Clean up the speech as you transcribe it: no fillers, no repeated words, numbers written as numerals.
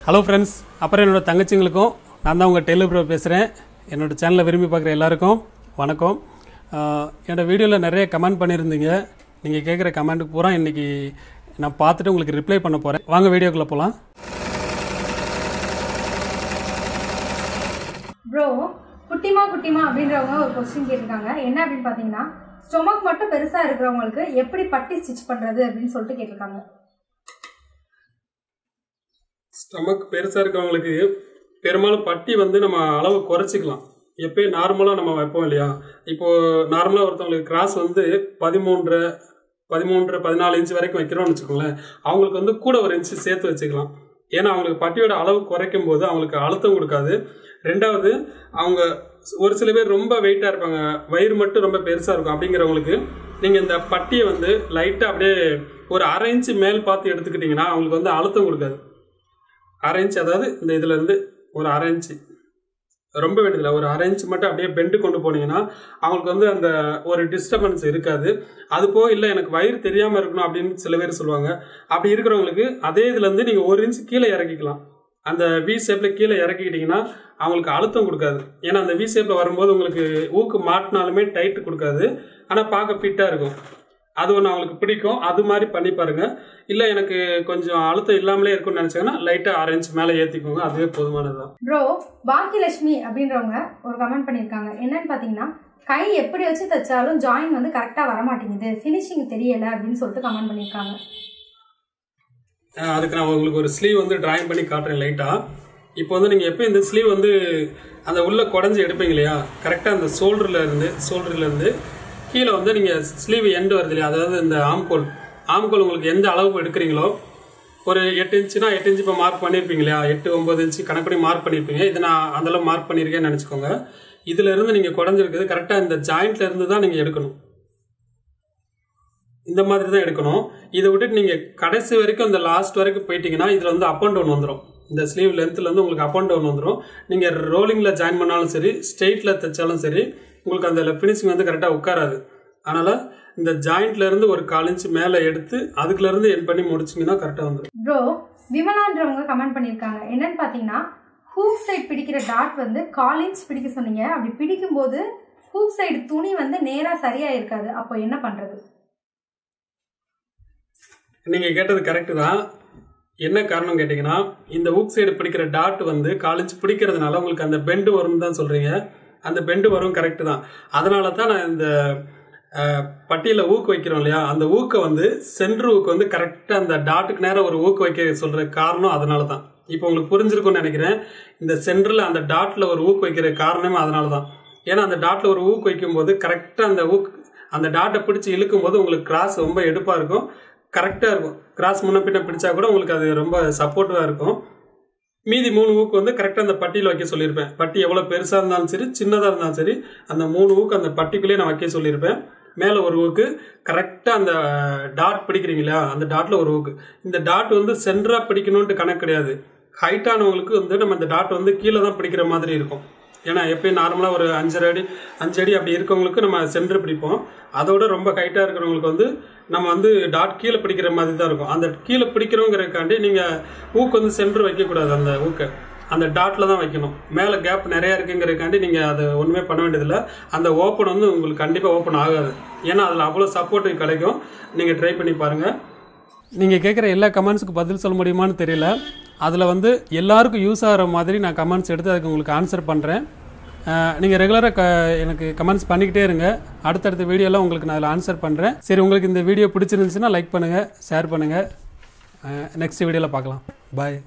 Hello friends, அப்புறம் என்னோட தங்கச்சிங்களுக்கும் நான் தான் உங்கள் டெய்லர் ப்ரோ பேசுகிறேன். என்னோடய சேனலை விரும்பி பார்க்குற எல்லாருக்கும் வணக்கம். என்னோடய வீடியோவில் நிறைய கமெண்ட் பண்ணியிருந்தீங்க. நீங்கள் கேட்குற கமெண்ட்டுக்கு பூரா இன்றைக்கி நான் பார்த்துட்டு உங்களுக்கு ரிப்ளை பண்ண போகிறேன். வாங்க வீடியோக்குள்ளே போகலாம். ப்ரோ, குட்டிமா அப்படின்றவங்க ஒரு கொஸ்டின் கேட்டிருக்காங்க. என்ன அப்படின்னு பார்த்தீங்கன்னா, ஸ்டொமக் மட்டும் பெருசாக இருக்கிறவங்களுக்கு எப்படி பட்டி ஸ்டிச் பண்ணுறது அப்படின்னு சொல்லிட்டு கேட்டிருக்காங்க. ஸ்டொமக் பெருசாக இருக்கிறவங்களுக்கு பெரும்பாலும் பட்டி நம்ம அளவு குறைச்சிக்கலாம். எப்போயும் நார்மலாக நம்ம வைப்போம் இல்லையா? இப்போது நார்மலாக ஒருத்தவங்களுக்கு கிராஸ் 13-14 இன்ச்சு வரைக்கும் வைக்கிறோம்னு வச்சுக்கோங்களேன். அவங்களுக்கு கூட ஒரு இன்ச்சு சேர்த்து வச்சுக்கலாம். ஏன்னா அவங்களுக்கு பட்டியோட அளவு குறைக்கும் போது அவங்களுக்கு அழுத்தம் கொடுக்காது. ரெண்டாவது, அவங்க ஒரு சில பேர் ரொம்ப வெயிட்டாக இருப்பாங்க, வயிறு மட்டும் ரொம்ப பெருசாக இருக்கும். அப்படிங்கிறவங்களுக்கு நீங்கள் இந்த பட்டியை லைட்டாக அப்படியே ஒரு 1/2 இன்ச்சு மேல் பார்த்து எடுத்துக்கிட்டிங்கன்னா அவங்களுக்கு அழுத்தம் கொடுக்காது. 1/2 இன்ச்சு, அதாவது இந்த இதிலேருந்து ஒரு 1/2 இன்ச்சு, ரொம்ப வேண்டியதில்லை, ஒரு 1/2 இன்ச்சு மட்டும் அப்படியே பெண்டு கொண்டு போனீங்கன்னா அவங்களுக்கு அந்த ஒரு டிஸ்டர்பன்ஸ் இருக்காது. அது போக இல்லை எனக்கு வயிறு தெரியாமல் இருக்கணும் அப்படின்னு சில பேர் சொல்லுவாங்க. அப்படி இருக்கிறவங்களுக்கு அதே இதுலேருந்து நீங்கள் 1 இன்ச்சு கீழே இறக்கிக்கலாம். அந்த வி ஷேப்பில் கீழே இறக்கிக்கிட்டிங்கன்னா அவங்களுக்கு அழுத்தம் கொடுக்காது. ஏன்னா அந்த வி ஷேப்பில் வரும்போது உங்களுக்கு ஊக்கு மாட்டினாலுமே டைட்டு கொடுக்காது, ஆனால் பார்க்க ஃபிட்டாக இருக்கும். அது ஒன்று அவங்களுக்கு பிடிக்கும். அது மாதிரி பண்ணி பாருங்கள். இல்லை எனக்கு கொஞ்சம் அழுத்தம் இல்லாமலே இருக்கும்னு நினச்சாங்கன்னா லைட்டாக 1/2 இன்ச்சு மேலே ஏற்றிக்கோங்க, அதுவே போதுமானது தான். ப்ரோ, பாக்கியலட்சுமி அப்படின்றவங்க ஒரு கமெண்ட் பண்ணியிருக்காங்க. என்னன்னு பார்த்தீங்கன்னா, கை எப்படி வச்சு தைச்சாலும் ஜாயின் கரெக்டாக வரமாட்டேங்குது, ஃபினிஷிங் தெரியலை அப்படின்னு சொல்லிட்டு கமெண்ட் பண்ணியிருக்காங்க. அதுக்கு நான் உங்களுக்கு ஒரு ஸ்லீவ் டிராயிங் பண்ணி காட்டுறேன் லைட்டாக. இப்போ நீங்கள் எப்போ இந்த ஸ்லீவ் அந்த உள்ளே குடஞ்சி எடுப்பீங்க இல்லையா, கரெக்டாக அந்த ஷோல்டர்லேருந்து கீழே நீங்கள் ஸ்லீவ் எண்டு வருது இல்லையா, அதாவது இந்த ஆம்கோல் உங்களுக்கு எந்த அளவுக்கு எடுக்கிறீங்களோ, ஒரு 8 இன்ச்சுனா 8 இன்ச்சு இப்போ மார்க் பண்ணியிருப்பீங்க இல்லையா, 8-9 இன்ச்சு கணக்கு மார்க் பண்ணியிருப்பீங்க. இதை நான் அந்தளவு மார்க் பண்ணியிருக்கேன்னு நினச்சிக்கோங்க. இதிலேருந்து நீங்கள் குடஞ்சிருக்குது கரெக்டாக இந்த ஜாயிண்ட்லேருந்து தான் நீங்கள் எடுக்கணும். இந்த மாதிரி தான் எடுக்கணும். இதை விட்டுட்டு நீங்கள் கடைசி வரைக்கும் அந்த லாஸ்ட் வரைக்கும் போயிட்டீங்கன்னா இதில் அப் அண்ட் டவுன் வந்துடும். இந்த ஸ்லீவ் லென்த்லேருந்து உங்களுக்கு அப் அண்ட் டவுன் வந்துடும். நீங்கள் ரோலிங்கில் ஜாயின் பண்ணாலும் சரி, ஸ்ட்ரெயிட்டில் தைச்சாலும் சரி, உங்களுக்கு அந்த ஃபினிஷிங் கரெக்டாக உட்காராது. அதனால் இந்த ஜாயிண்ட்லேருந்து ஒரு 1/4 இன்ச்சு மேலே எடுத்து அதுக்குலேருந்து என் பண்ணி முடிச்சிங்கன்னா கரெக்டாக வந்துடும். ப்ரோ, விமலான்றவங்க கமெண்ட் பண்ணியிருக்காங்க. என்னன்னு பார்த்தீங்கன்னா, ஹூக் சைட் பிடிக்கிற டாட் 1/4 இன்ச் பிடிக்க சொன்னீங்க. அப்படி பிடிக்கும்போது ஹூக் சைடு துணி நேராக சரியாக இருக்காது, அப்போ என்ன பண்ணுறது? நீங்கள் கேட்டது கரெக்டு தான். என்ன காரணம் கேட்டிங்கன்னா, இந்த ஊக் சைடு பிடிக்கிற டாட் 1/4 இன்ச் பிடிக்கிறதுனால உங்களுக்கு அந்த பெண்டு வரும்னு தான் சொல்கிறீங்க. அந்த பெண்டு வரும், கரெக்டு தான். அதனால தான் நான் இந்த பட்டியில் ஊக்கு வைக்கிறோம் இல்லையா, அந்த ஊக்கை சென்ட்ரு ஊக்கு கரெக்டாக அந்த டாட்டுக்கு நேரம் ஒரு ஊக்கு வைக்க சொல்கிற காரணம் அதனால தான். இப்போ உங்களுக்கு புரிஞ்சிருக்கும்னு நினைக்கிறேன். இந்த சென்டரில் அந்த டாட்டில் ஒரு ஊக்கு வைக்கிற காரணமே அதனால தான். ஏன்னா அந்த டாட்டில் ஒரு ஊக்கு வைக்கும்போது கரெக்டாக அந்த டாட்டை பிடிச்சி இழுக்கும் போது உங்களுக்கு கிராஸ் ரொம்ப எடுப்பாக இருக்கும், கரெக்டாக இருக்கும். கிராஸ் முன்ன பின்ன பிடிச்சா கூட உங்களுக்கு அது ரொம்ப சப்போர்ட்டிவாக இருக்கும். மீதி 3 ஊக்கு கரெக்டாக அந்த பட்டியில் வைக்க சொல்லியிருப்பேன். பட்டி எவ்வளோ பெருசாக இருந்தாலும் சரி, சின்னதாக இருந்தாலும் சரி, அந்த 3 ஊக்கு அந்த பட்டிக்குள்ளேயே நான் வைக்க சொல்லியிருப்பேன். மேலே ஒரு ஊக்கு, கரெக்டாக அந்த டாட் பிடிக்கிறீங்களா, அந்த டாட்டில் ஒரு ஊக்கு. இந்த டாட் சென்டராக பிடிக்கணுன்ட்டு கணக்கு கிடையாது. ஹைட்டானவங்களுக்கு நம்ம இந்த டாட் கீழே தான் பிடிக்கிற மாதிரி இருக்கும். ஏன்னா எப்பயும் நார்மலாக ஒரு 5 அடி அப்படி இருக்கவங்களுக்கு நம்ம சென்டர் பிடிப்போம். அதோட ரொம்ப ஹைட்டாக இருக்கிறவங்களுக்கு நம்ம டாட் கீழே பிடிக்கிற மாதிரி தான் இருக்கும். அந்த கீழே பிடிக்கிறோங்கிறதுக்காண்டி நீங்கள் ஊக்கு சென்டர் வைக்கக்கூடாது. அந்த ஊக்கை அந்த டாட்டில் தான் வைக்கணும். மேலே கேப் நிறையா இருக்குங்கிறதுக்காண்டி நீங்கள் அதை ஒன்றுமே பண்ண வேண்டியதில்லை. அந்த ஓப்பன் உங்களுக்கு கண்டிப்பாக ஓப்பன் ஆகாது. ஏன்னா அதில் அவ்வளோ சப்போர்ட்டிவ் கிடைக்கும். நீங்கள் ட்ரை பண்ணி பாருங்கள். நீங்கள் கேட்குற எல்லா கமெண்ட்ஸுக்கு பதில் சொல்ல முடியுமான்னு தெரியல. அதில் எல்லாருக்கும் யூஸ் ஆகிற மாதிரி நான் கமெண்ட்ஸ் எடுத்து அதுக்கு உங்களுக்கு ஆன்சர் பண்ணுறேன். நீங்கள் ரெகுலராக எனக்கு கமெண்ட்ஸ் பண்ணிக்கிட்டே இருங்க. அடுத்தடுத்த வீடியோலாம் உங்களுக்கு நான் அதில் ஆன்சர் பண்ணுறேன். சரி, உங்களுக்கு இந்த வீடியோ பிடிச்சிருந்துச்சுன்னா லைக் பண்ணுங்கள், ஷேர் பண்ணுங்கள். நெக்ஸ்ட் வீடியோவில் பார்க்கலாம். பாய்.